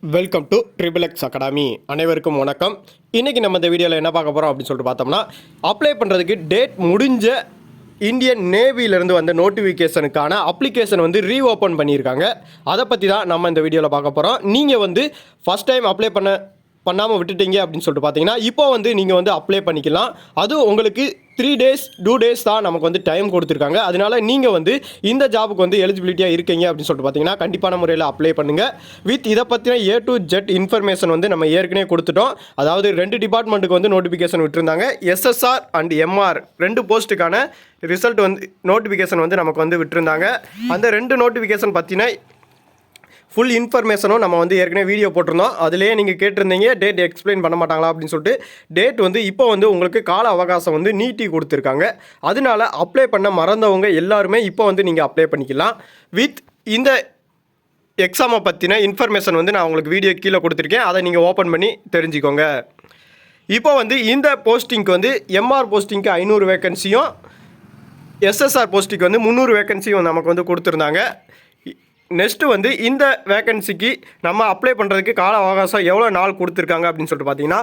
Welcome to triple X academy. அனைவருக்கும் வணக்கம். இன்றைக்கி நம்ம இந்த வீடியோவில் என்ன பார்க்க போகிறோம் அப்படின்னு சொல்லிட்டு பார்த்தோம்னா, அப்ளை பண்ணுறதுக்கு டேட் முடிஞ்ச இந்தியன் நேவியிலேருந்து வந்த நோட்டிஃபிகேஷனுக்கான அப்ளிகேஷன் வந்து ரீஓப்பன் பண்ணியிருக்காங்க. அதை பற்றி தான் நம்ம இந்த வீடியோவில் பார்க்க போகிறோம். நீங்கள் வந்து ஃபஸ்ட் டைம் அப்ளை பண்ணாமல் விட்டுட்டீங்க அப்படின்னு சொல்லிட்டு பார்த்தீங்கன்னா, இப்போ வந்து நீங்கள் வந்து அப்ளை பண்ணிக்கலாம். அதுவும் உங்களுக்கு 3 days 2 days தான் நமக்கு வந்து டைம் கொடுத்துருக்காங்க. அதனால நீங்கள் வந்து இந்த ஜாபுக்கு வந்து எலிஜிபிலிட்டியாக இருக்கீங்க அப்படின்னு சொல்லிட்டு பார்த்தீங்கன்னா, கண்டிப்பான முறையில் அப்ளை பண்ணுங்கள். இதை பற்றின A to Z இன்ஃபர்மேஷன் வந்து நம்ம ஏற்கனவே கொடுத்துட்டோம். அதாவது 2 டிபார்ட்மெண்ட்டுக்கு வந்து நோட்டிஃபிகேஷன் விட்டுருந்தாங்க. SSR அண்ட் MR 2 போஸ்ட்டுக்கான ரிசல்ட் வந்து நோட்டிஃபிகேஷன் வந்து நமக்கு வந்து விட்டுருந்தாங்க. அந்த 2 நோட்டிஃபிகேஷன் பற்றின ஃபுல் இன்ஃபர்மேஷனும் நம்ம வந்து ஏற்கனவே வீடியோ போட்டிருந்தோம். அதிலேயே நீங்கள் கேட்டிருந்தீங்க டேட் எக்ஸ்பிளைன் பண்ண மாட்டாங்களா அப்படின்னு சொல்லிட்டு. டேட் வந்து இப்போ வந்து உங்களுக்கு கால அவகாசம் வந்து நீட்டி கொடுத்துருக்காங்க. அதனால அப்ளை பண்ண மறந்தவங்க எல்லாருமே இப்போ வந்து நீங்கள் அப்ளை பண்ணிக்கலாம். இந்த எக்ஸாமை பற்றின இன்ஃபர்மேஷன் வந்து நான் உங்களுக்கு வீடியோ கீழே கொடுத்துருக்கேன். அதை நீங்கள் ஓப்பன் பண்ணி தெரிஞ்சுக்கோங்க. இப்போ வந்து இந்த போஸ்டிங்க்கு வந்து MR போஸ்டிங்க்கு 500 வேக்கன்சியும் SSR போஸ்டிங்க்கு வந்து 300 வேக்கன்சியும் நமக்கு வந்து கொடுத்துருந்தாங்க. நெக்ஸ்ட்டு வந்து இந்த வேக்கன்சிக்கு நம்ம அப்ளை பண்ணுறதுக்கு கால அவகாசம் எவ்வளோ நாள் கொடுத்துருக்காங்க அப்படின்னு சொல்லிட்டு பார்த்தீங்கன்னா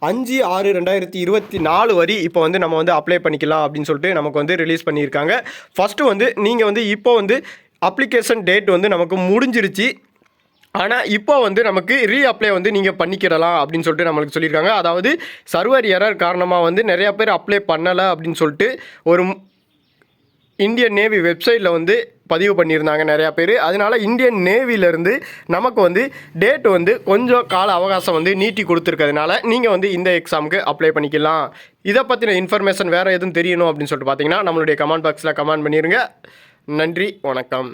5/6/2024 வரை இப்போ வந்து நம்ம வந்து அப்ளை பண்ணிக்கலாம் அப்படின்னு சொல்லிட்டு நமக்கு வந்து ரிலீஸ் பண்ணியிருக்காங்க. ஃபஸ்ட்டு வந்து நீங்கள் வந்து இப்போ வந்து அப்ளிகேஷன் டேட் வந்து நமக்கு முடிஞ்சிருச்சு. ஆனால் இப்போ வந்து நமக்கு அப்ளை வந்து நீங்கள் பண்ணிக்கிறலாம் அப்படின்னு சொல்லிட்டு நம்மளுக்கு சொல்லியிருக்காங்க. அதாவது சர்வர் எரர் காரணமாக வந்து நிறையா பேர் அப்ளை பண்ணலை அப்படின்னு சொல்லிட்டு ஒரு இந்தியன் நேவி வெப்சைட்டில் வந்து பதிவு பண்ணியிருந்தாங்க நிறையா பேர். அதனால் இந்தியன் நேவியிலேருந்து நமக்கு வந்து டேட் வந்து கொஞ்சம் கால அவகாசம் வந்து நீட்டி கொடுத்துருக்கிறதுனால நீங்கள் வந்து இந்த எக்ஸாமுக்கு அப்ளை பண்ணிக்கலாம். இதை பற்றின இன்ஃபர்மேஷன் வேறு எதுவும் தெரியணும் அப்படின்னு சொல்லிட்டு பார்த்தீங்கன்னா நம்மளுடைய கமெண்ட் பாக்ஸில் கமெண்ட் பண்ணிடுங்க. நன்றி, வணக்கம்.